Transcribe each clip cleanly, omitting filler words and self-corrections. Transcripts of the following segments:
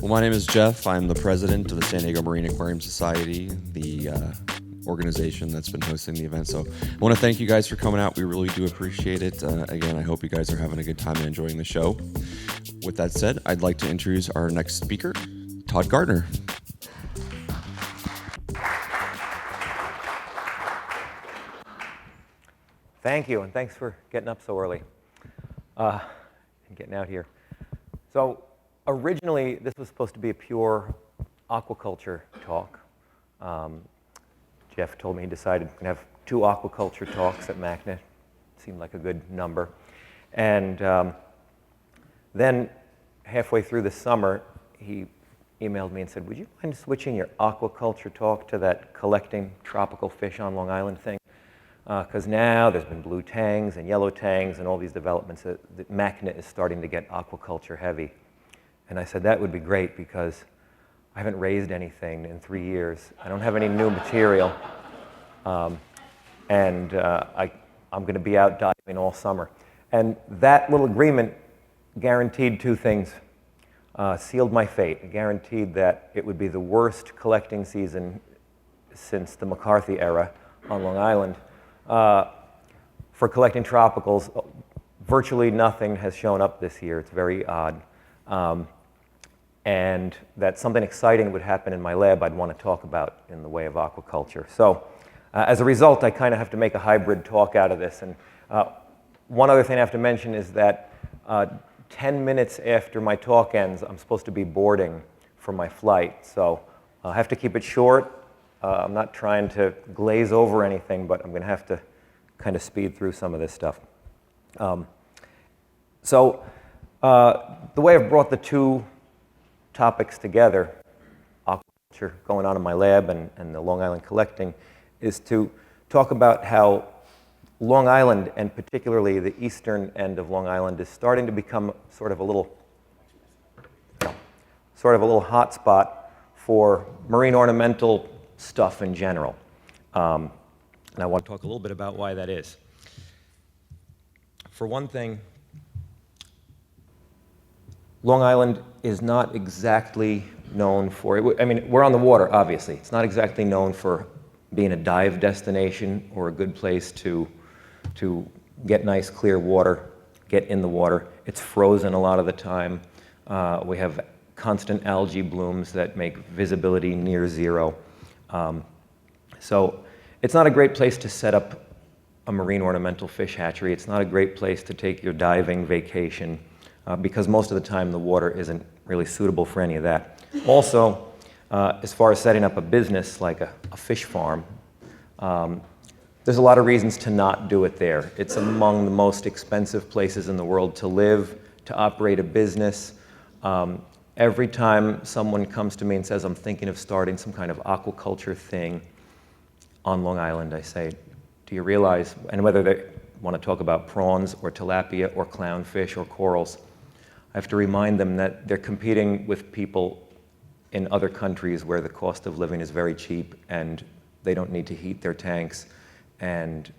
Well, my name is Jeff. I'm the president of the San Diego Marine Aquarium Society, the organization that's been hosting the event. So I want to thank you guys for coming out. We really do appreciate it. Again, I hope you guys are having a good time and enjoying the show. With that said, I'd like to introduce our next speaker, Todd Gardner. Thank you, and thanks for getting up so early and getting out here. So originally, this was supposed to be a pure aquaculture talk. Jeff told me he decided we're going to have 2 aquaculture talks at MACNA. Seemed like a good number. And then halfway through the summer, he emailed me and said, would you mind switching your aquaculture talk to that collecting tropical fish on Long Island thing? Because now there's been blue tangs and yellow tangs and all these developments that MACNA is starting to get aquaculture heavy. And I said, that would be great because I haven't raised anything in 3 years. I don't have any new material. I'm going to be out diving all summer. And that little agreement guaranteed 2 things. Sealed my fate. It guaranteed that it would be the worst collecting season since the McCarthy era on Long Island. For collecting tropicals, virtually nothing has shown up this year. It's very odd. And that something exciting would happen in my lab I'd want to talk about in the way of aquaculture. So as a result, I kind of have to make a hybrid talk out of this. And one other thing I have to mention is that 10 minutes after my talk ends, I'm supposed to be boarding for my flight. So I have to keep it short. I'm not trying to glaze over anything, but I'm going to have to kind of speed through some of this stuff. The way I've brought the 2 topics together, aquaculture going on in my lab and the Long Island collecting, is to talk about how Long Island, and particularly the eastern end of Long Island, is starting to become sort of a little hotspot for marine ornamental stuff in general. And I want to talk a little bit about why that is. For one thing, Long Island is not exactly known for, I mean, we're on the water, obviously. It's not exactly known for being a dive destination or a good place to get nice, clear water, get in the water. It's frozen a lot of the time. We have constant algae blooms that make visibility near zero. So it's not a great place to set up a marine ornamental fish hatchery. It's not a great place to take your diving vacation because most of the time the water isn't really suitable for any of that. Also, as far as setting up a business like a fish farm, there's a lot of reasons to not do it there. It's among the most expensive places in the world to live, to operate a business. Every time someone comes to me and says, I'm thinking of starting some kind of aquaculture thing on Long Island, I say, do you realize, and whether they want to talk about prawns or tilapia or clownfish or corals, I have to remind them that they're competing with people in other countries where the cost of living is very cheap and they don't need to heat their tanks and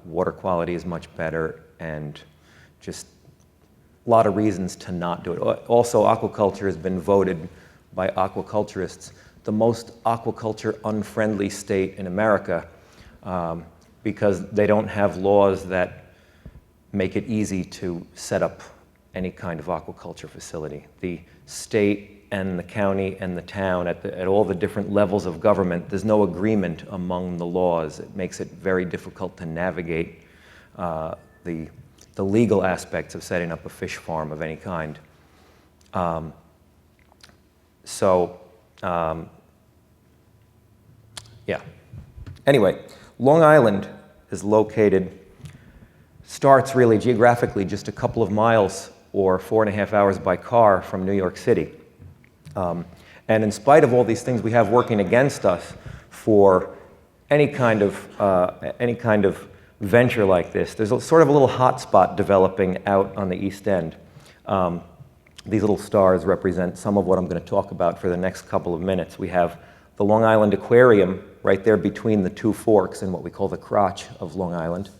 water quality is much better and just a lot of reasons to not do it. Also, aquaculture has been voted by aquaculturists the most aquaculture unfriendly state in America because they don't have laws that make it easy to set up any kind of aquaculture facility. The state and the county and the town at all the different levels of government, there's no agreement among the laws. It makes it very difficult to navigate the legal aspects of setting up a fish farm of any kind. Yeah. Anyway, Long Island is located, starts really geographically just a couple of miles or 4.5 hours by car from New York City. And in spite of all these things we have working against us for any kind of venture like this, there's sort of a little hotspot developing out on the East End. These little stars represent some of what I'm going to talk about for the next couple of minutes. We have the Long Island Aquarium right there between the 2 forks in what we call the crotch of Long Island.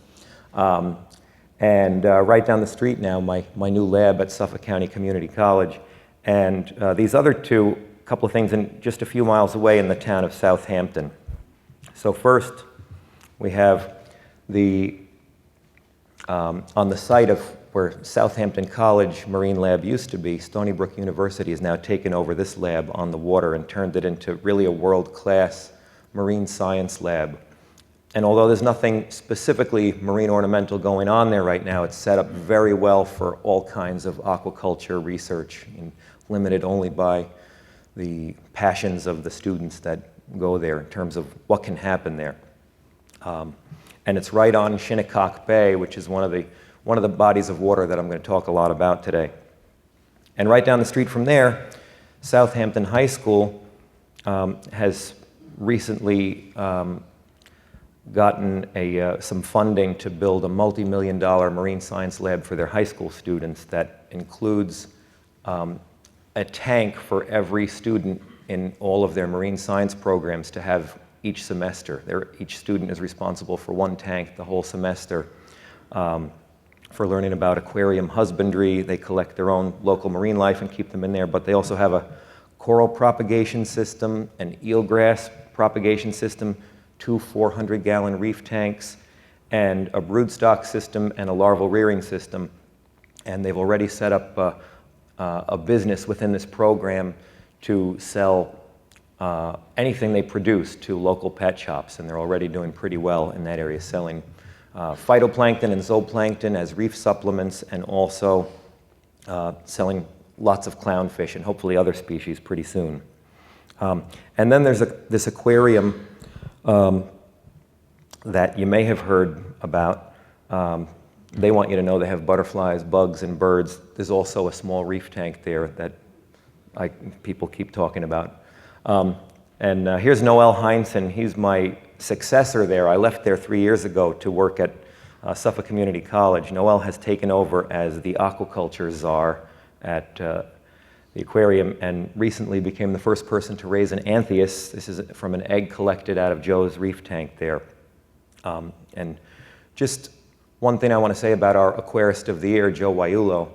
And right down the street now, my new lab at Suffolk County Community College And these other two, a couple of things in just a few miles away in the town of Southampton. So first, we have on the site of where Southampton College Marine Lab used to be, Stony Brook University has now taken over this lab on the water and turned it into really a world-class marine science lab. And although there's nothing specifically marine ornamental going on there right now, it's set up very well for all kinds of aquaculture research, and limited only by the passions of the students that go there in terms of what can happen there. And it's right on Shinnecock Bay, which is one of the bodies of water that I'm going to talk a lot about today. And right down the street from there, Southampton High School has recently gotten some funding to build a multi-million-dollar marine science lab for their high school students that includes a tank for every student in all of their marine science programs to have each semester. Each student is responsible for one tank the whole semester for learning about aquarium husbandry. They collect their own local marine life and keep them in there, but they also have a coral propagation system, an eelgrass propagation system, 2 400-gallon reef tanks, and a broodstock system and a larval rearing system. And they've already set up a business within this program to sell anything they produce to local pet shops, and they're already doing pretty well in that area, selling phytoplankton and zooplankton as reef supplements, and also selling lots of clownfish and hopefully other species pretty soon. And then there's this aquarium that you may have heard about. They want you to know they have butterflies, bugs, and birds. There's also a small reef tank there that people keep talking about. And here's Noel Heinsohn. He's my successor there. I left there 3 years ago to work at Suffolk Community College. Noel has taken over as the aquaculture czar at the aquarium and recently became the first person to raise an anthias. This is from an egg collected out of Joe's reef tank there. And just one thing I want to say about our aquarist of the year, Joe Waiulo.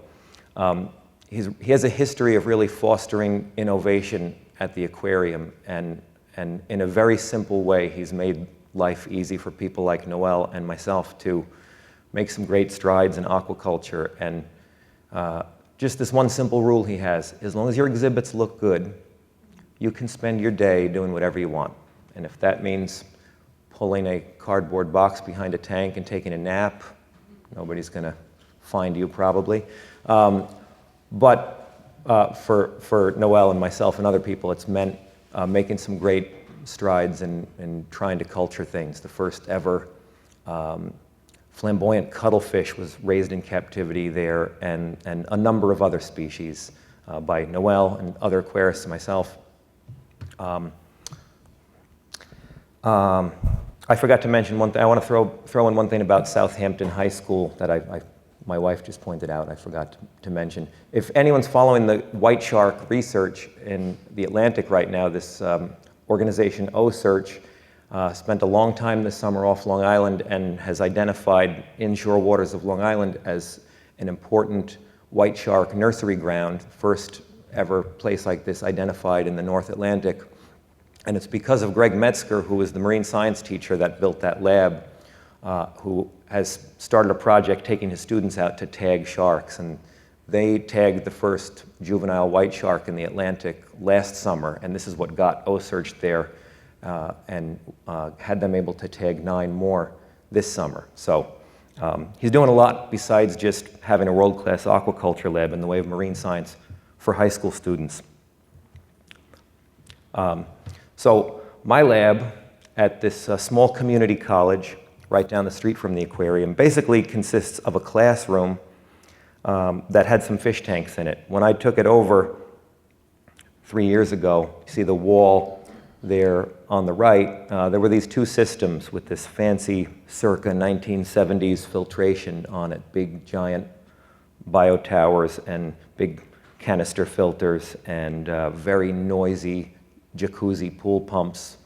He has a history of really fostering innovation at the aquarium, and in a very simple way, he's made life easy for people like Noel and myself to make some great strides in aquaculture. And just this one simple rule he has: as long as your exhibits look good, you can spend your day doing whatever you want. And if that means pulling a cardboard box behind a tank and taking a nap, nobody's going to find you probably. But for Noel and myself and other people, it's meant making some great strides in trying to culture things. The first ever flamboyant cuttlefish was raised in captivity there, and a number of other species by Noel and other aquarists and myself. I forgot to mention one thing. I want to throw in one thing about Southampton High School that my wife just pointed out. I forgot to mention. If anyone's following the white shark research in the Atlantic right now, this organization OSearch spent a long time this summer off Long Island and has identified inshore waters of Long Island as an important white shark nursery ground, first ever place like this identified in the North Atlantic. And it's because of Greg Metzger, who was the marine science teacher that built that lab, who has started a project taking his students out to tag sharks. And they tagged the first juvenile white shark in the Atlantic last summer, and this is what got OSearch there and had them able to tag 9 more this summer. So he's doing a lot besides just having a world-class aquaculture lab in the way of marine science for high school students. So my lab at this small community college right down the street from the aquarium basically consists of a classroom that had some fish tanks in it. When I took it over 3 years ago, you see the wall there on the right, there were these 2 systems with this fancy circa 1970s filtration on it, big giant biotowers and big canister filters and very noisy jacuzzi pool pumps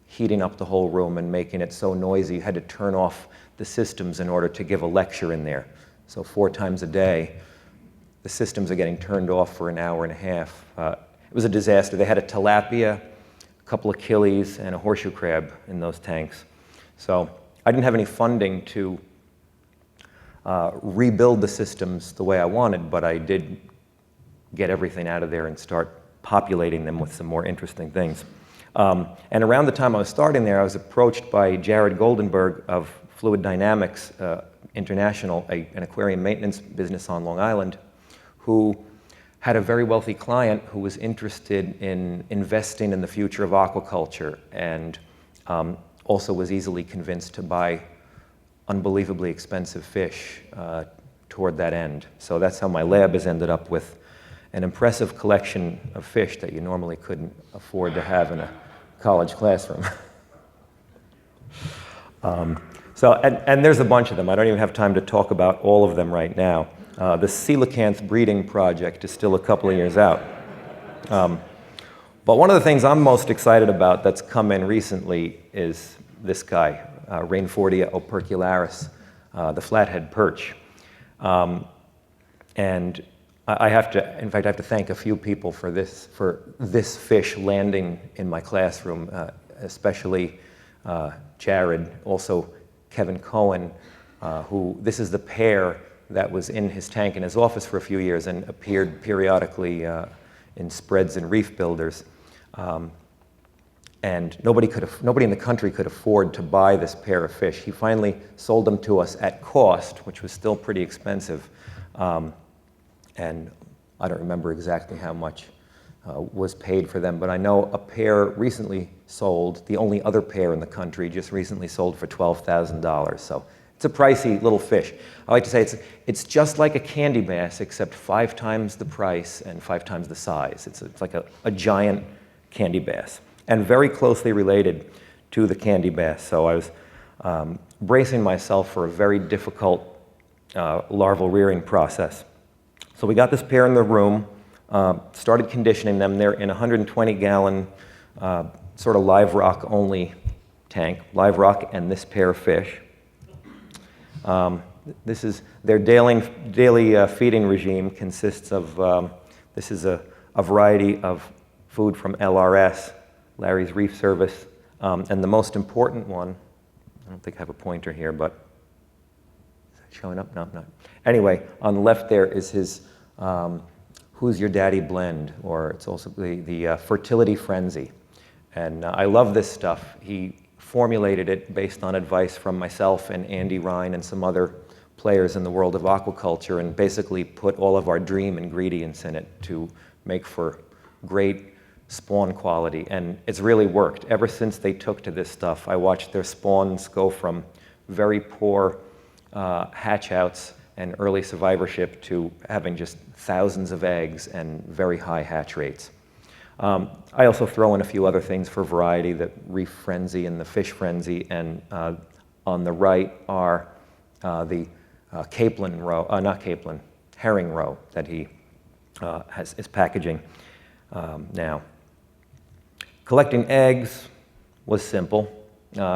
heating up the whole room and making it so noisy you had to turn off the systems in order to give a lecture in there. So 4 times a day, the systems are getting turned off for an hour and a half. It was a disaster. They had a tilapia, a couple of killies, and a horseshoe crab in those tanks. So I didn't have any funding to rebuild the systems the way I wanted, but I did get everything out of there and start populating them with some more interesting things. And around the time I was starting there, I was approached by Jared Goldenberg of Fluid Dynamics International, an aquarium maintenance business on Long Island, who had a very wealthy client who was interested in investing in the future of aquaculture, and also was easily convinced to buy unbelievably expensive fish toward that end. So that's how my lab has ended up with an impressive collection of fish that you normally couldn't afford to have in a college classroom. And there's a bunch of them. I don't even have time to talk about all of them right now. The coelacanth breeding project is still a couple of years out. But one of the things I'm most excited about that's come in recently is this guy, Rainfordia opercularis, the Flathead Perch. And I have to, in fact, I have to thank a few people for this fish landing in my classroom, especially Jared, also Kevin Cohen, who, this is the pair that was in his tank in his office for a few years and appeared periodically in spreads and reef builders. And nobody in the country could afford to buy this pair of fish. He finally sold them to us at cost, which was still pretty expensive. And I don't remember exactly how much was paid for them, but I know a pair recently sold, the only other pair in the country, just recently sold for $12,000. So it's a pricey little fish. I like to say it's just like a candy bass, except 5 times the price and 5 times the size. It's like a giant candy bass, and very closely related to the candy bass. So I was bracing myself for a very difficult larval rearing process. So we got this pair in the room, started conditioning them. They're in a 120-gallon sort of live rock only tank, live rock and this pair of fish. This is their daily feeding regime consists of, this is a variety of food from LRS, Larry's Reef Service, and the most important one, I don't think I have a pointer here, but is that showing up? No, not. Anyway, on the left there is his Who's Your Daddy blend, or it's also the Fertility Frenzy. And I love this stuff. He formulated it based on advice from myself and Andy Ryan and some other players in the world of aquaculture, and basically put all of our dream ingredients in it to make for great spawn quality. And it's really worked. Ever since they took to this stuff, I watched their spawns go from very poor hatch-outs and early survivorship to having just thousands of eggs and very high hatch rates. I also throw in a few other things for variety, the Reef Frenzy and the Fish Frenzy, and on the right are the capelin roe, not capelin, herring roe that he is packaging now. Collecting eggs was simple,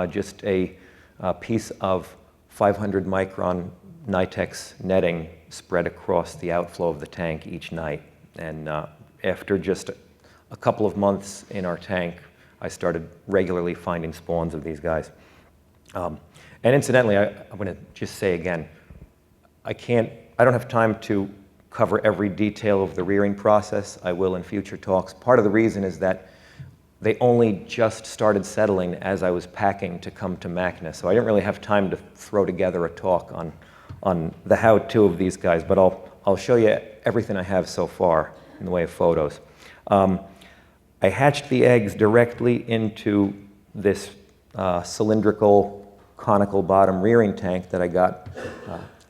just a piece of 500 micron Nitex netting spread across the outflow of the tank each night. And after just a couple of months in our tank, I started regularly finding spawns of these guys. And incidentally, I'm going to just say again, I don't have time to cover every detail of the rearing process. I will in future talks. Part of the reason is that they only just started settling as I was packing to come to MACNA, so I didn't really have time to throw together a talk on the how-to of these guys, but I'll show you everything I have so far in the way of photos. I hatched the eggs directly into this cylindrical, conical bottom rearing tank that I got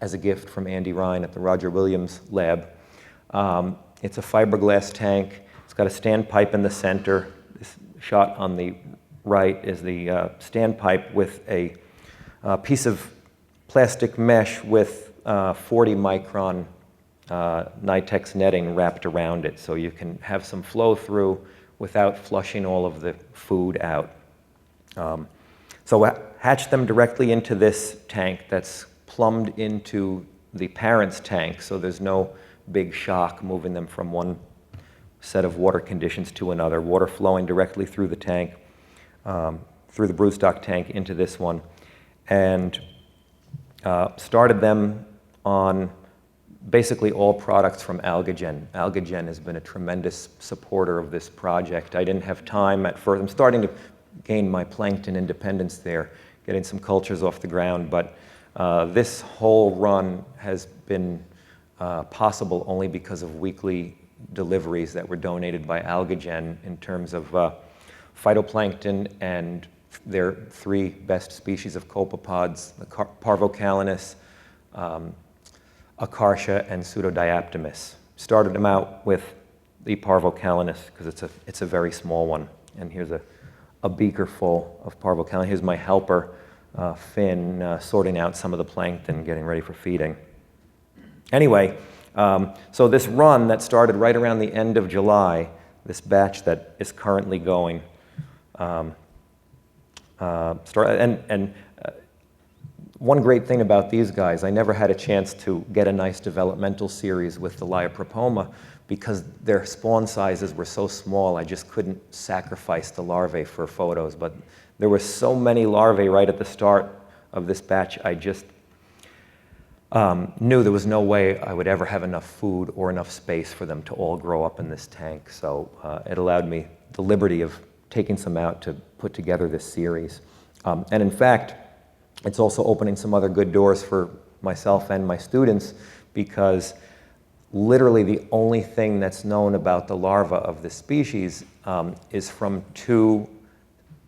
as a gift from Andy Ryan at the Roger Williams lab. It's a fiberglass tank. It's got a standpipe in the center. This shot on the right is the standpipe with a piece of plastic mesh with 40 micron Nitex netting wrapped around it, so you can have some flow through without flushing all of the food out. So I hatched them directly into this tank that's plumbed into the parent's tank, so there's no big shock, moving them from one set of water conditions to another, water flowing directly through the tank, through the broodstock tank into this one, and started them on basically all products from Algagen. Algagen has been a tremendous supporter of this project. I didn't have time at first. I'm starting to gain my plankton independence there, getting some cultures off the ground, but this whole run has been possible only because of weekly deliveries that were donated by Algagen in terms of phytoplankton and their 3 best species of copepods, the Parvocalinus, Acartia, and Pseudodiaptomus. Started them out with the Parvocalinus because it's a very small one. And here's a beaker full of Parvocalinus. Here's my helper, Finn, sorting out some of the plankton, getting ready for feeding. Anyway, so this run that started right around the end of July, this batch that is currently going, one great thing about these guys, I never had a chance to get a nice developmental series with the Leiopropoma because their spawn sizes were so small, I just couldn't sacrifice the larvae for photos. But there were so many larvae right at the start of this batch, I just knew there was no way I would ever have enough food or enough space for them to all grow up in this tank. So it allowed me the liberty of taking some out to put together this series. And in fact, it's also opening some other good doors for myself and my students because literally the only thing that's known about the larva of this species is from 2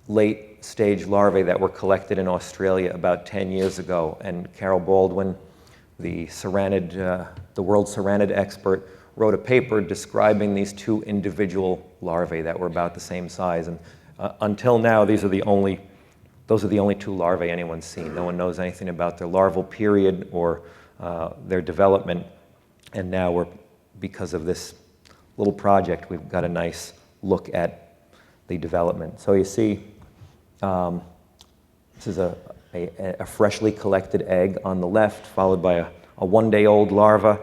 late-stage larvae that were collected in Australia about 10 years ago. And Carol Baldwin, the world Saranid expert, wrote a paper describing these 2 individual larvae that were about the same size. And until now, those are the only 2 larvae anyone's seen. No one knows anything about their larval period or their development. And now because of this little project, we've got a nice look at the development. So you see, this is a freshly collected egg on the left, followed by a 1-day-old larva.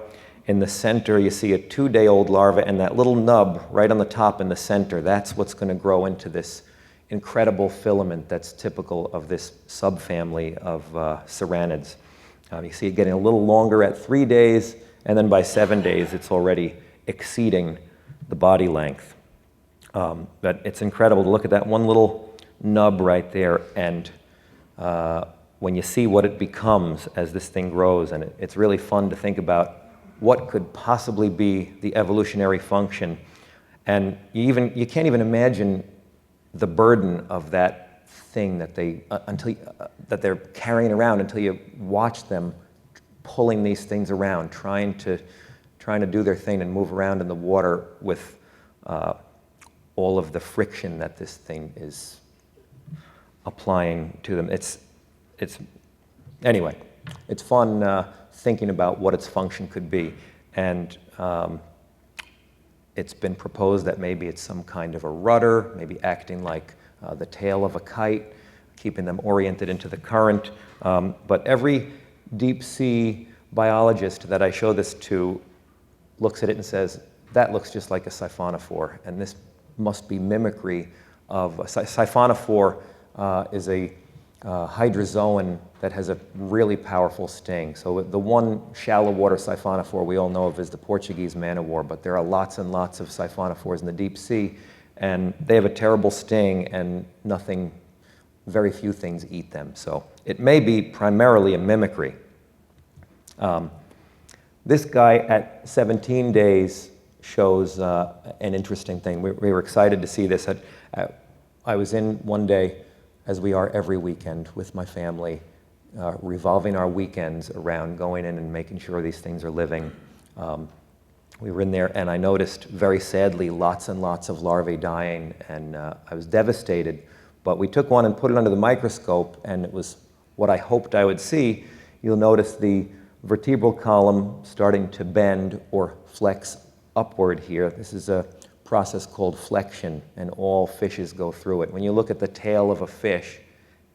In the center, you see a 2-day-old larva, and that little nub right on the top in the center, that's what's going to grow into this incredible filament that's typical of this subfamily of Saranids. You see it getting a little longer at 3 days, and then by 7 days, it's already exceeding the body length. But it's incredible to look at that one little nub right there, and when you see what it becomes as this thing grows, and it's really fun to think about what could possibly be the evolutionary function. And you can't even imagine the burden of that thing that they're carrying around until you watch them pulling these things around, trying to do their thing and move around in the water with all of the friction that this thing is applying to them. Anyway, it's fun thinking about what its function could be. And it's been proposed that maybe it's some kind of a rudder, maybe acting like the tail of a kite, keeping them oriented into the current. But every deep sea biologist that I show this to looks at it and says, that looks just like a siphonophore, and this must be mimicry of siphonophore is a hydrozoan that has a really powerful sting. So the one shallow water siphonophore we all know of is the Portuguese man-o'-war, but there are lots and lots of siphonophores in the deep sea, and they have a terrible sting, and very few things eat them. So it may be primarily a mimicry. This guy at 17 days shows an interesting thing. We were excited to see this. I was in one day, as we are every weekend with my family, revolving our weekends around going in and making sure these things are living. We were in there, and I noticed, very sadly, lots and lots of larvae dying, and I was devastated. But we took one and put it under the microscope, and it was what I hoped I would see. You'll notice the vertebral column starting to bend or flex upward here. This is a process called flexion, and all fishes go through it. When you look at the tail of a fish,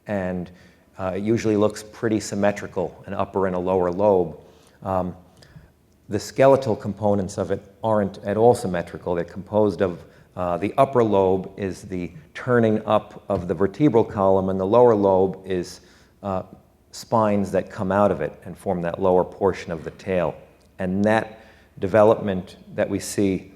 and it usually looks pretty symmetrical, an upper and a lower lobe, the skeletal components of it aren't at all symmetrical. They're composed of the upper lobe is the turning up of the vertebral column, and the lower lobe is spines that come out of it and form that lower portion of the tail. And that development that we see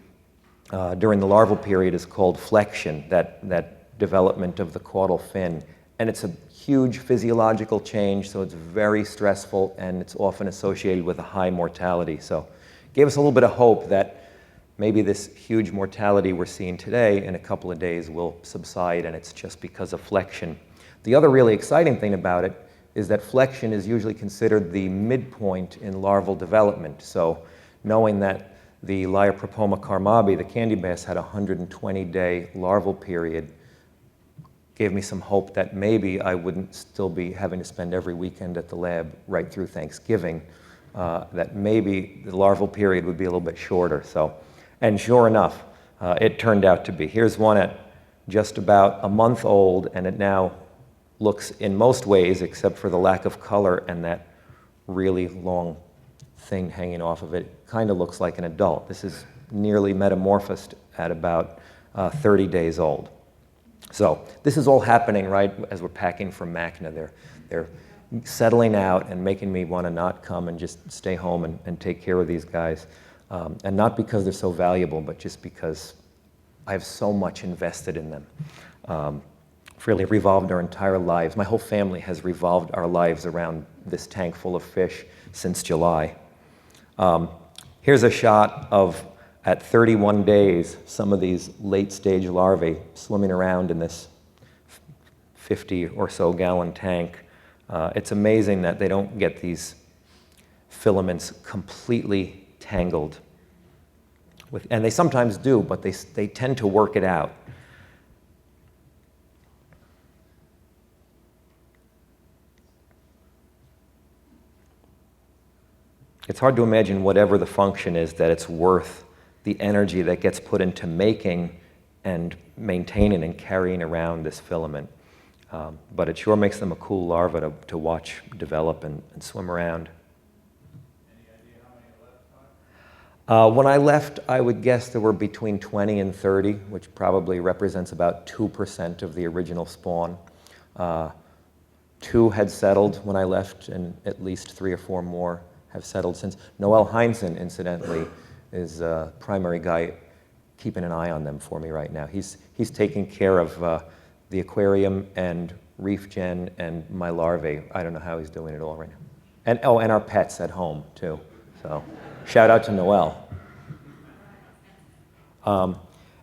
during the larval period is called flexion, that development of the caudal fin. And it's a huge physiological change, so it's very stressful, and it's often associated with a high mortality. So it gave us a little bit of hope that maybe this huge mortality we're seeing today in a couple of days will subside, and it's just because of flexion. The other really exciting thing about it is that flexion is usually considered the midpoint in larval development. So knowing that the Leiopropoma carmabi, the candy bass, had a 120-day larval period gave me some hope that maybe I wouldn't still be having to spend every weekend at the lab right through Thanksgiving, that maybe the larval period would be a little bit shorter. So, and sure enough, it turned out to be. Here's one at just about a month old, and it now looks in most ways, except for the lack of color and that really long thing hanging off of it, kind of looks like an adult. This is nearly metamorphosed at about 30 days old. So this is all happening right as we're packing for MACNA. They're settling out and making me want to not come and just stay home and take care of these guys. And not because they're so valuable, but just because I have so much invested in them. Really revolved our entire lives. My whole family has revolved our lives around this tank full of fish since July. Here's a shot of, at 31 days, some of these late-stage larvae swimming around in this 50 or so gallon tank. It's amazing that they don't get these filaments completely tangled. And they sometimes do, but they tend to work it out. It's hard to imagine whatever the function is that it's worth the energy that gets put into making and maintaining and carrying around this filament. But it sure makes them a cool larva to watch develop and swim around. Any idea how many left? When I left, I would guess there were between 20 and 30, which probably represents about 2% of the original spawn. 2 had settled when I left, and at least 3 or 4 more have settled since. Noel Heinzen, incidentally, is a primary guy keeping an eye on them for me right now. He's taking care of the aquarium and Reef Gen and my larvae. I don't know how he's doing it all right now. And our pets at home, too. So shout out to Noel.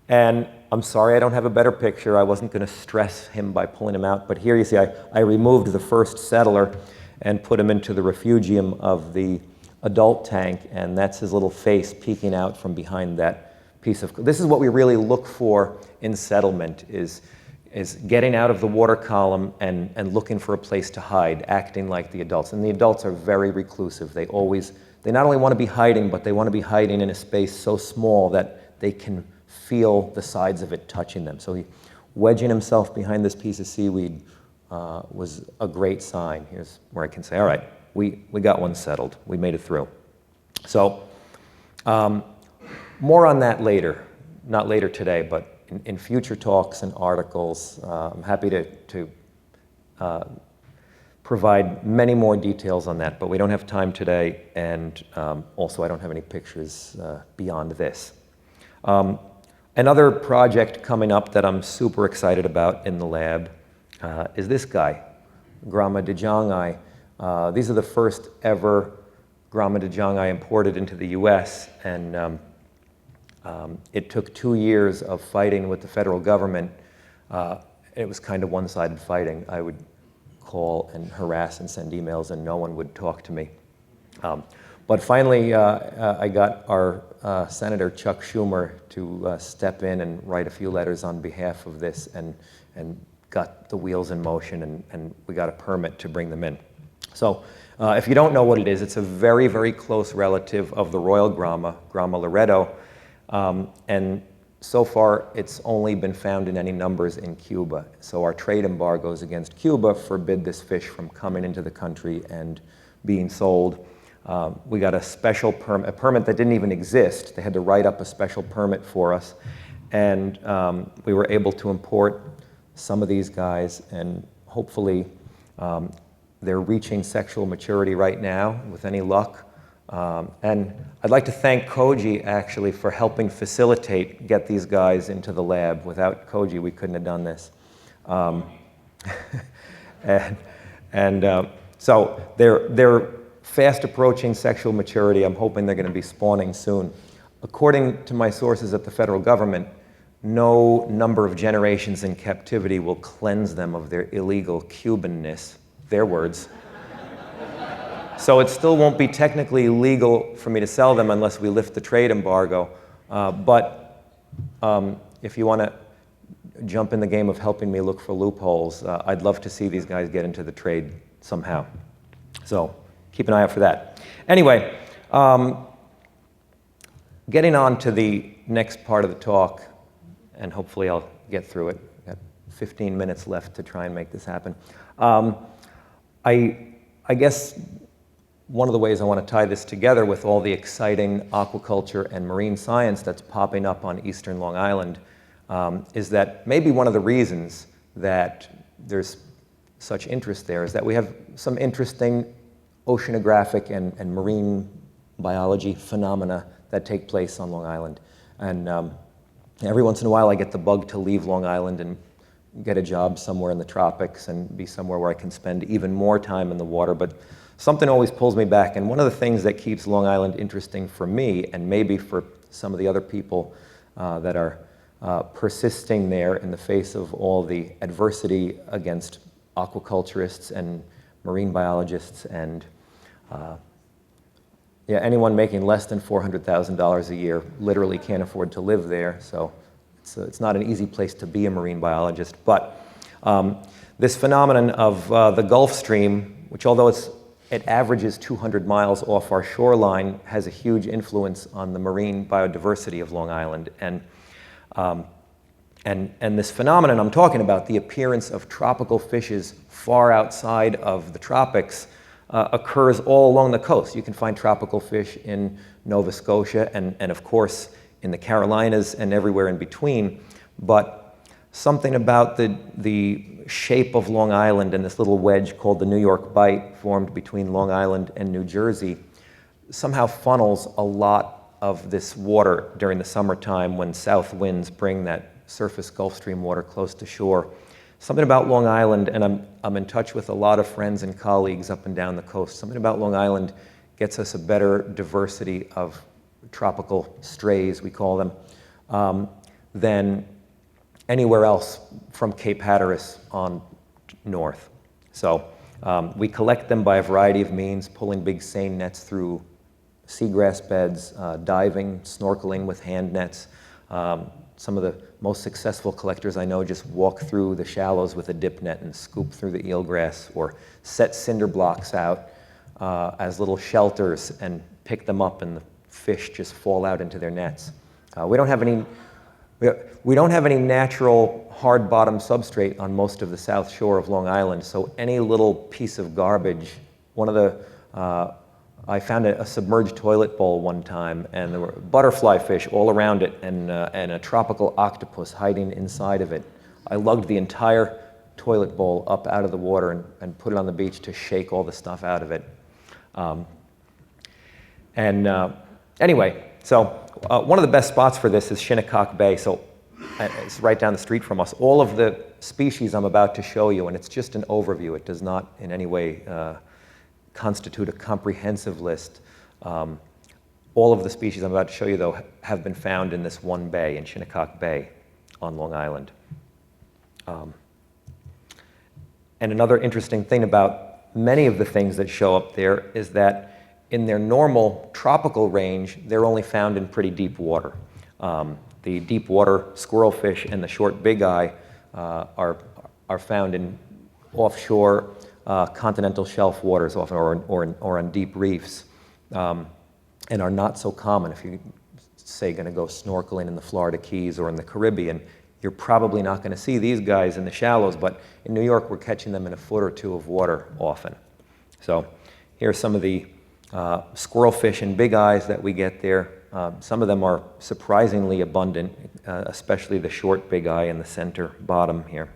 And I'm sorry I don't have a better picture. I wasn't going to stress him by pulling him out. But here you see I removed the first settler and put him into the refugium of the adult tank, and that's his little face peeking out from behind that piece of. This is what we really look for in settlement, is getting out of the water column and looking for a place to hide, acting like the adults. And the adults are very reclusive. They not only want to be hiding, but they want to be hiding in a space so small that they can feel the sides of it touching them. So wedging himself behind this piece of seaweed was a great sign. Here's where I can say, all right, we got one settled. We made it through. So more on that later. Not later today, but in future talks and articles. I'm happy to provide many more details on that, but we don't have time today, and also I don't have any pictures beyond this. Another project coming up that I'm super excited about in the lab is this guy, Grama de Jongi. These are the first ever Grama de Jongi imported into the US, and it took 2 years of fighting with the federal government. It was kind of one-sided fighting. I would call and harass and send emails, and no one would talk to me. But finally, I got our Senator Chuck Schumer to step in and write a few letters on behalf of this, and got the wheels in motion, and we got a permit to bring them in. So if you don't know what it is, it's a very, very close relative of the royal grama, Grama loreto, and so far it's only been found in any numbers in Cuba. So our trade embargoes against Cuba forbid this fish from coming into the country and being sold. We got a special permit, a permit that didn't even exist. They had to write up a special permit for us. And we were able to import some of these guys, and hopefully they're reaching sexual maturity right now with any luck. And I'd like to thank Koji actually for helping facilitate get these guys into the lab. Without Koji, we couldn't have done this. So they're fast approaching sexual maturity. I'm hoping they're going to be spawning soon. According to my sources at the federal government, no number of generations in captivity will cleanse them of their illegal Cubanness, their words. So it still won't be technically legal for me to sell them unless we lift the trade embargo. But if you want to jump in the game of helping me look for loopholes, I'd love to see these guys get into the trade somehow. So keep an eye out for that. Anyway, getting on to the next part of the talk, and hopefully I'll get through it. I've got 15 minutes left to try and make this happen. I guess one of the ways I want to tie this together with all the exciting aquaculture and marine science that's popping up on eastern Long Island is that maybe one of the reasons that there's such interest there is that we have some interesting oceanographic and marine biology phenomena that take place on Long Island. And every once in a while I get the bug to leave Long Island and get a job somewhere in the tropics and be somewhere where I can spend even more time in the water. But something always pulls me back. And one of the things that keeps Long Island interesting for me, and maybe for some of the other people that are persisting there in the face of all the adversity against aquaculturists and marine biologists and anyone making less than $400,000 a year literally can't afford to live there. So it's not an easy place to be a marine biologist. But this phenomenon of the Gulf Stream, which although it averages 200 miles off our shoreline, has a huge influence on the marine biodiversity of Long Island. And this phenomenon I'm talking about, the appearance of tropical fishes far outside of the tropics, occurs all along the coast. You can find tropical fish in Nova Scotia and of course in the Carolinas and everywhere in between. But something about the shape of Long Island and this little wedge called the New York Bight formed between Long Island and New Jersey somehow funnels a lot of this water during the summertime when south winds bring that surface Gulf Stream water close to shore. Something about Long Island, and I'm in touch with a lot of friends and colleagues up and down the coast, something about Long Island gets us a better diversity of tropical strays, we call them, than anywhere else from Cape Hatteras on north. So we collect them by a variety of means, pulling big seine nets through seagrass beds, diving, snorkeling with hand nets. Some of the most successful collectors I know just walk through the shallows with a dip net and scoop through the eelgrass, or set cinder blocks out as little shelters and pick them up, and the fish just fall out into their nets. We don't have any natural hard bottom substrate on most of the south shore of Long Island, so any little piece of garbage, I found a submerged toilet bowl one time, and there were butterfly fish all around it, and a tropical octopus hiding inside of it. I lugged the entire toilet bowl up out of the water and put it on the beach to shake all the stuff out of it. Anyway, so one of the best spots for this is Shinnecock Bay. So it's right down the street from us. All of the species I'm about to show you, and it's just an overview. It does not in any way constitute a comprehensive list. All of the species I'm about to show you, though, have been found in this one bay, in Shinnecock Bay on Long Island. And another interesting thing about many of the things that show up there is that in their normal tropical range, they're only found in pretty deep water. The deep water squirrelfish and the short bigeye are found in offshore continental shelf waters often, or on deep reefs, and are not so common. If you say going to go snorkeling in the Florida Keys or in the Caribbean, you're probably not going to see these guys in the shallows, but in New York we're catching them in a foot or two of water often. So here are some of the Squirrelfish and big eyes that we get there. Some of them are surprisingly abundant, especially the short big eye in the center bottom here.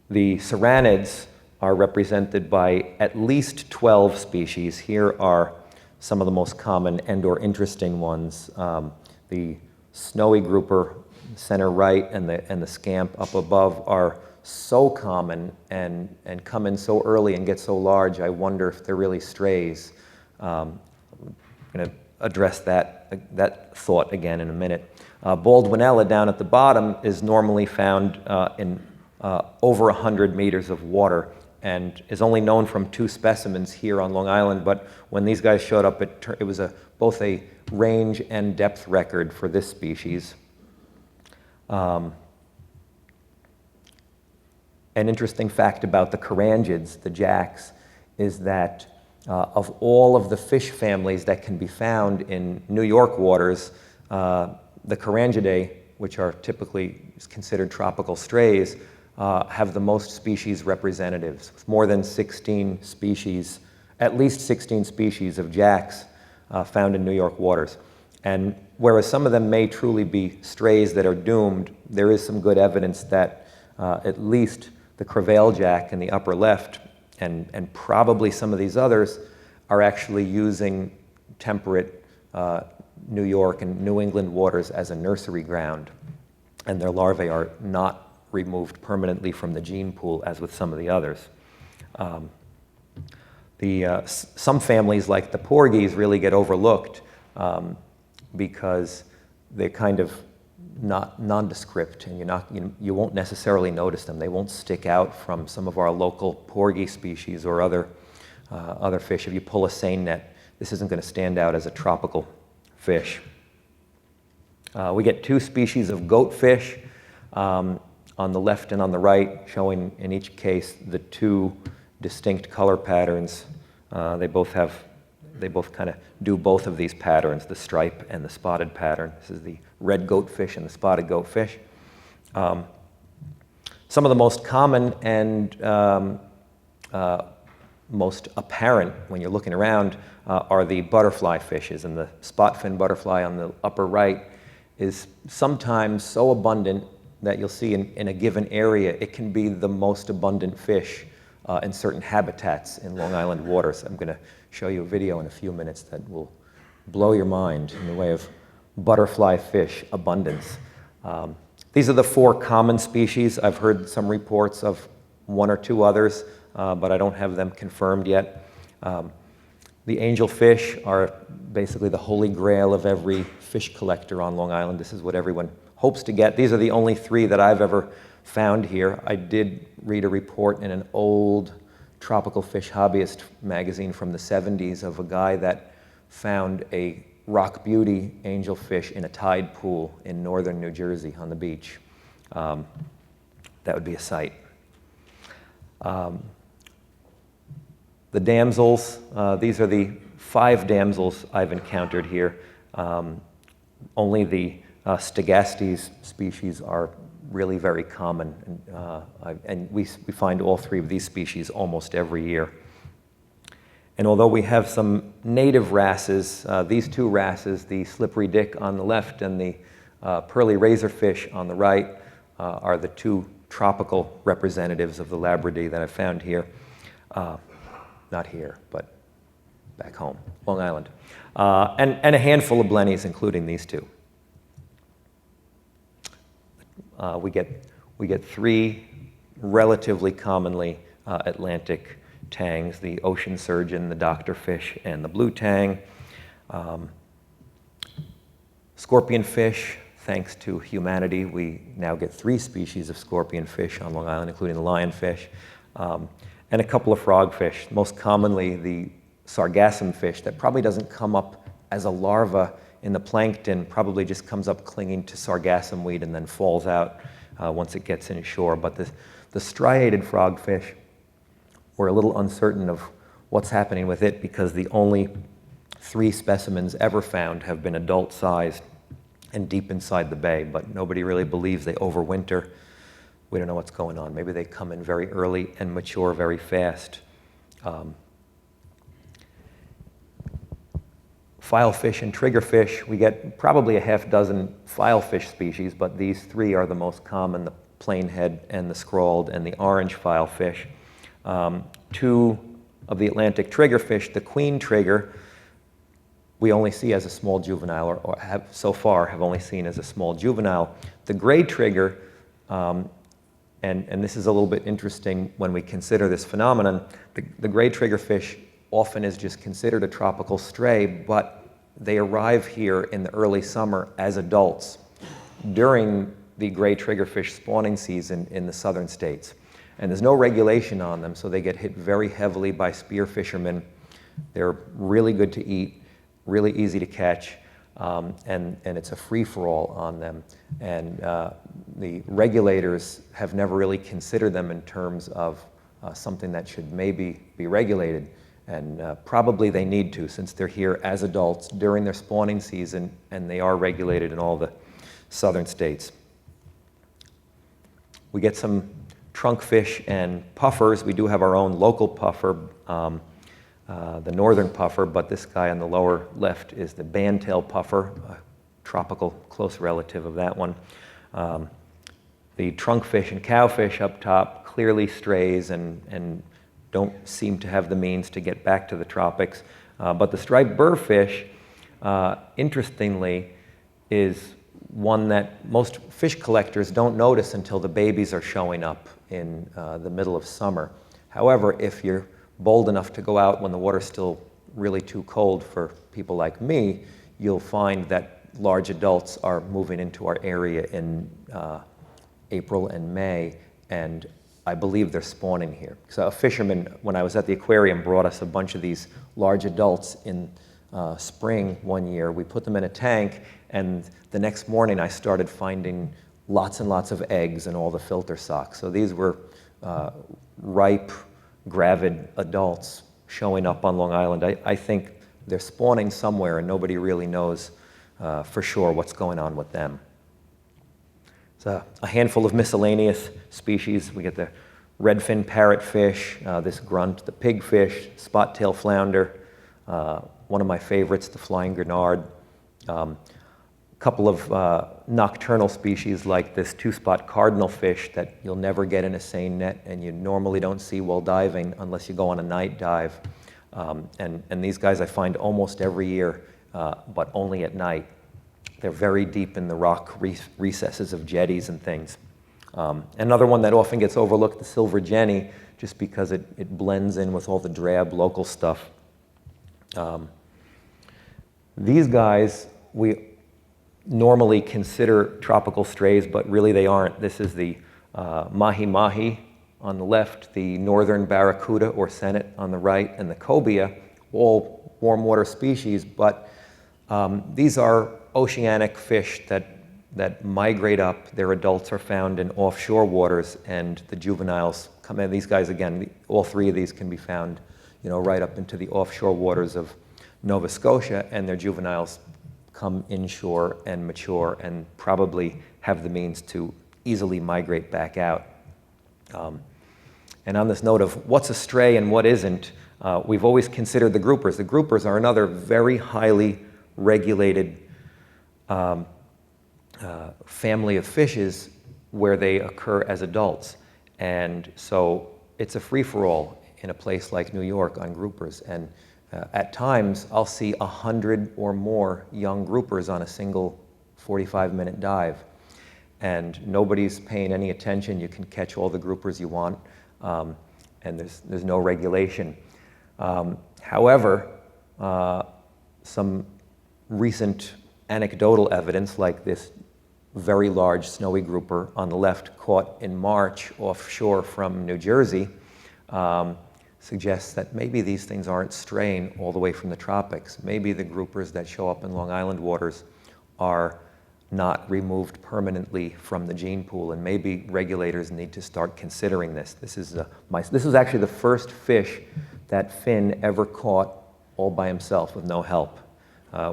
The ceranids are represented by at least 12 species. Here are some of the most common and/or interesting ones. The snowy grouper, center right, and the scamp up above are so common and come in so early and get so large, I wonder if they're really strays. I'm going to address that thought again in a minute. Baldwinella down at the bottom is normally found in over 100 meters of water and is only known from 2 specimens here on Long Island, but when these guys showed up, it was both a range and depth record for this species. An interesting fact about the carangids, the jacks, is that of all of the fish families that can be found in New York waters, the Carangidae, which are typically considered tropical strays, have the most species representatives, with more than 16 species, at least 16 species of jacks found in New York waters. And whereas some of them may truly be strays that are doomed, there is some good evidence that at least the crevalle jack in the upper left, and probably some of these others, are actually using temperate New York and New England waters as a nursery ground, and their larvae are not removed permanently from the gene pool as with some of the others. Some families, like the Porgies, really get overlooked because they're kind of not nondescript, and you won't necessarily notice them. They won't stick out from some of our local porgy species or other fish. If you pull a seine net, this isn't going to stand out as a tropical fish. We get 2 species of goatfish on the left and on the right, showing in each case the 2 distinct color patterns. They both kind of do both of these patterns, the stripe and the spotted pattern. This is the red goatfish and the spotted goatfish. Some of the most common and most apparent when you're looking around are the butterfly fishes, and the spot fin butterfly on the upper right is sometimes so abundant that you'll see in a given area it can be the most abundant fish in certain habitats in Long Island waters. I'm going to show you a video in a few minutes that will blow your mind in the way of butterfly fish abundance. These are the 4 common species. I've heard some reports of 1 or 2 others, but I don't have them confirmed yet. The angelfish are basically the holy grail of every fish collector on Long Island. This is what everyone hopes to get. These are the only 3 that I've ever found here. I did read a report in an old tropical fish hobbyist magazine from the 70s of a guy that found a rock beauty angelfish in a tide pool in northern New Jersey on the beach. That would be a sight. The damsels, these are the 5 damsels I've encountered here. Only the Stegastes species are really very common, and we find all 3 of these species almost every year. And although we have some native wrasses, these 2 wrasses, the slippery dick on the left and the pearly razorfish on the right, are the 2 tropical representatives of the Labradee that I found here. Not here, but back home, Long Island. And a handful of blennies, including these 2. We get 3 relatively commonly Atlantic tangs: the ocean surgeon, the doctorfish, and the blue tang. Scorpionfish, thanks to humanity, we now get 3 species of scorpionfish on Long Island, including the lionfish, and a couple of frogfish, most commonly the sargassum fish that probably doesn't come up as a larva in the plankton, probably just comes up clinging to sargassum weed and then falls out once it gets inshore. But the striated frogfish, we're a little uncertain of what's happening with it because the only 3 specimens ever found have been adult-sized and deep inside the bay, but nobody really believes they overwinter. We don't know what's going on. Maybe they come in very early and mature very fast. Filefish and triggerfish, we get probably a half dozen filefish species, but these three are the most common, the plainhead and the scrawled and the orange filefish. Two of the Atlantic triggerfish, the queen trigger, we only see as a small juvenile, or have so far have only seen as a small juvenile. The gray trigger, and this is a little bit interesting when we consider this phenomenon, the gray triggerfish often is just considered a tropical stray, but they arrive here in the early summer as adults during the gray triggerfish spawning season in the southern states. And there's no regulation on them, so they get hit very heavily by spear fishermen. They're really good to eat, really easy to catch, and it's a free-for-all on them. And the regulators have never really considered them in terms of something that should maybe be regulated. And probably they need to, since they're here as adults during their spawning season, and they are regulated in all the southern states. We get some trunkfish and puffers. We do have our own local puffer, the northern puffer, but this guy on the lower left is the bandtail puffer, a tropical close relative of that one. The trunkfish and cowfish up top, clearly strays and don't seem to have the means to get back to the tropics. But the striped burrfish, interestingly, is one that most fish collectors don't notice until the babies are showing up in the middle of summer. However, if you're bold enough to go out when the water's still really too cold for people like me, you'll find that large adults are moving into our area in April and May, and I believe they're spawning here. So a fisherman, when I was at the aquarium, brought us a bunch of these large adults in spring one year. We put them in a tank, and the next morning I started finding lots and lots of eggs in all the filter socks. So these were ripe, gravid adults showing up on Long Island. I think they're spawning somewhere, and nobody really knows for sure what's going on with them. It's a handful of miscellaneous species. We get the redfin parrotfish, this grunt, the pigfish, spot-tail flounder, one of my favorites, the flying grenard. A couple of nocturnal species like this two-spot cardinal fish that you'll never get in a seine net and you normally don't see while diving unless you go on a night dive. And these guys I find almost every year, but only at night. They're very deep in the rock recesses of jetties and things. Another one that often gets overlooked, the silver jenny, just because it blends in with all the drab local stuff. These guys we normally consider tropical strays, but really they aren't. This is the mahi-mahi on the left, the northern barracuda or senet on the right, and the cobia, all warm water species, but these are oceanic fish that migrate up. Their adults are found in offshore waters, and the juveniles come in. These guys, again, all three of these can be found, right up into the offshore waters of Nova Scotia, and their juveniles come inshore and mature and probably have the means to easily migrate back out. And on this note of what's a stray and what isn't, we've always considered the groupers. The groupers are another very highly regulated family of fishes where they occur as adults. And so it's a free-for-all in a place like New York on groupers. And at times, I'll see 100 or more young groupers on a single 45-minute dive. And nobody's paying any attention. You can catch all the groupers you want, and there's no regulation. However, some recent anecdotal evidence, like this very large snowy grouper on the left caught in March offshore from New Jersey, suggests that maybe these things aren't straying all the way from the tropics. Maybe the groupers that show up in Long Island waters are not removed permanently from the gene pool, and maybe regulators need to start considering this. This is actually the first fish that Finn ever caught all by himself with no help.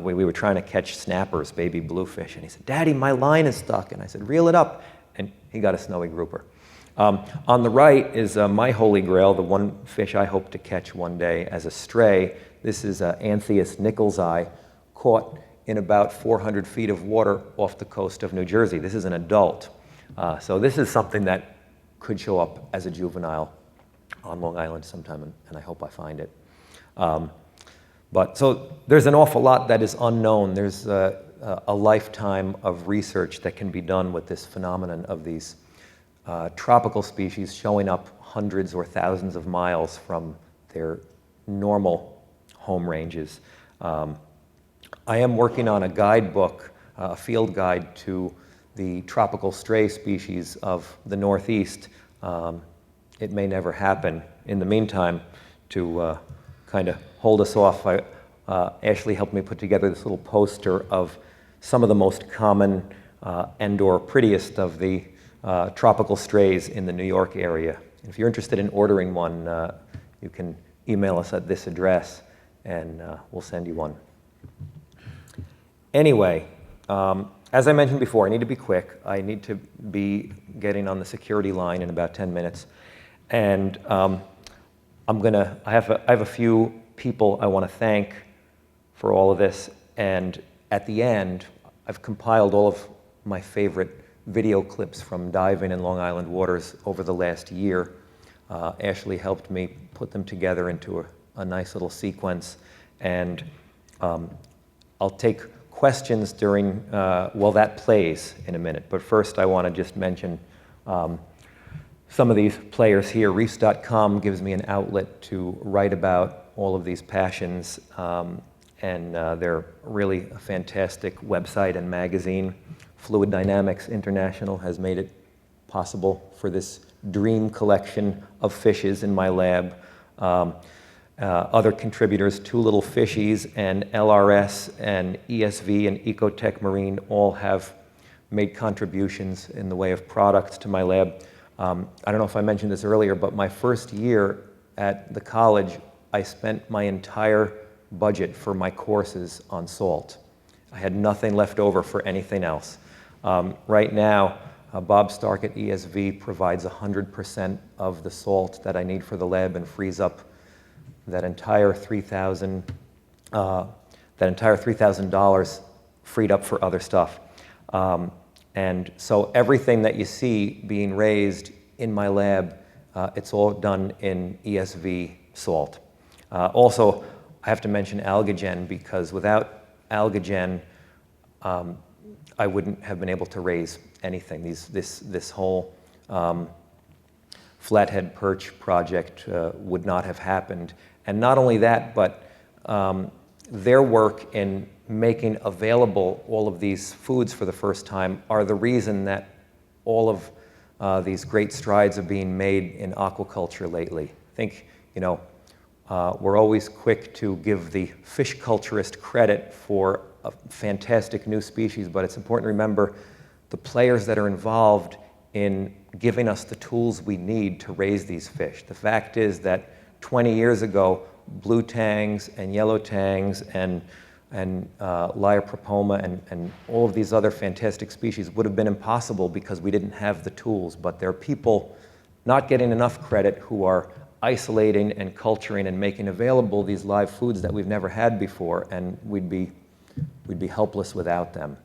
We were trying to catch snappers, baby bluefish, and he said, "Daddy, my line is stuck." And I said, "Reel it up." And he got a snowy grouper. On the right is my holy grail, the one fish I hope to catch one day as a stray. This is Antheus nickel's eye, caught in about 400 feet of water off the coast of New Jersey. This is an adult. So this is something that could show up as a juvenile on Long Island sometime, and I hope I find it. But so there's an awful lot that is unknown. There's a lifetime of research that can be done with this phenomenon of these tropical species showing up hundreds or thousands of miles from their normal home ranges. I am working on a guidebook, a field guide to the tropical stray species of the Northeast. It may never happen. In the meantime, to kind of hold us off, Ashley helped me put together this little poster of some of the most common and/or prettiest of the tropical strays in the New York area. If you're interested in ordering one, you can email us at this address, and we'll send you one. Anyway, as I mentioned before, I need to be quick. I need to be getting on the security line in about 10 minutes. And I have a few people I want to thank for all of this. And at the end, I've compiled all of my favorite video clips from diving in Long Island waters over the last year. Ashley helped me put them together into a nice little sequence. And I'll take questions during, well, that plays in a minute. But first, I want to just mention some of these players here. Reefs.com gives me an outlet to write about all of these passions, and they're really a fantastic website and magazine. Fluid Dynamics International has made it possible for this dream collection of fishes in my lab. Other contributors, Two Little Fishies and LRS and ESV and Ecotech Marine all have made contributions in the way of products to my lab. I don't know if I mentioned this earlier, but my first year at the college, I spent my entire budget for my courses on salt. I had nothing left over for anything else. Right now, Bob Stark at ESV provides 100% of the salt that I need for the lab and frees up that entire $3,000 freed up for other stuff. And so everything that you see being raised in my lab, it's all done in ESV salt. Also, I have to mention Algagen, because without Algagen, I wouldn't have been able to raise anything. This whole Flathead Perch project would not have happened. And not only that, but their work in making available all of these foods for the first time are the reason that all of these great strides are being made in aquaculture lately. I think, we're always quick to give the fish culturist credit for a fantastic new species, but it's important to remember the players that are involved in giving us the tools we need to raise these fish. The fact is that 20 years ago, blue tangs and yellow tangs and Liopropoma and all of these other fantastic species would have been impossible because we didn't have the tools. But there are people not getting enough credit who are isolating and culturing and making available these live foods that we've never had before, and we'd be helpless without them.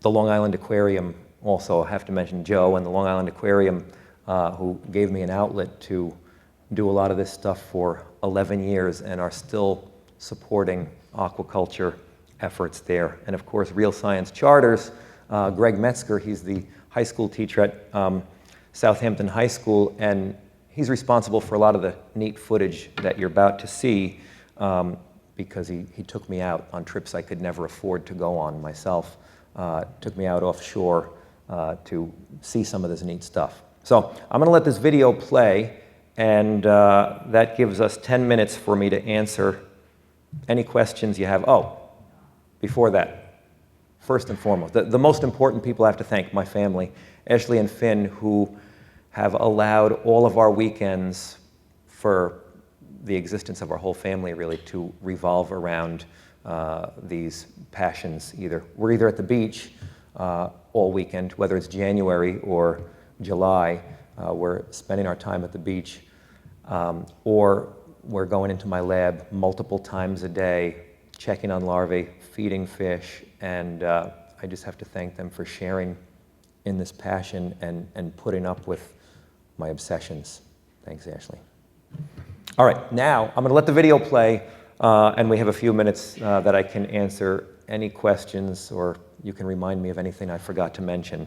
The Long Island Aquarium, also, I have to mention Joe and the Long Island Aquarium, who gave me an outlet to do a lot of this stuff for 11 years and are still supporting aquaculture efforts there. And of course, Real Science Charters, Greg Metzger, he's the high school teacher at Southampton High School, and he's responsible for a lot of the neat footage that you're about to see, because he took me out on trips I could never afford to go on myself. Took me out offshore to see some of this neat stuff. So I'm going to let this video play, and that gives us 10 minutes for me to answer any questions you have. Oh, before that, first and foremost, the most important people I have to thank, my family, Ashley and Finn, who have allowed all of our weekends, for the existence of our whole family really, to revolve around these passions. We're either at the beach all weekend, whether it's January or July, we're spending our time at the beach, or We're going into my lab multiple times a day, checking on larvae, feeding fish, and I just have to thank them for sharing in this passion and putting up with my obsessions. Thanks, Ashley. All right, now I'm going to let the video play, and we have a few minutes that I can answer any questions, or you can remind me of anything I forgot to mention.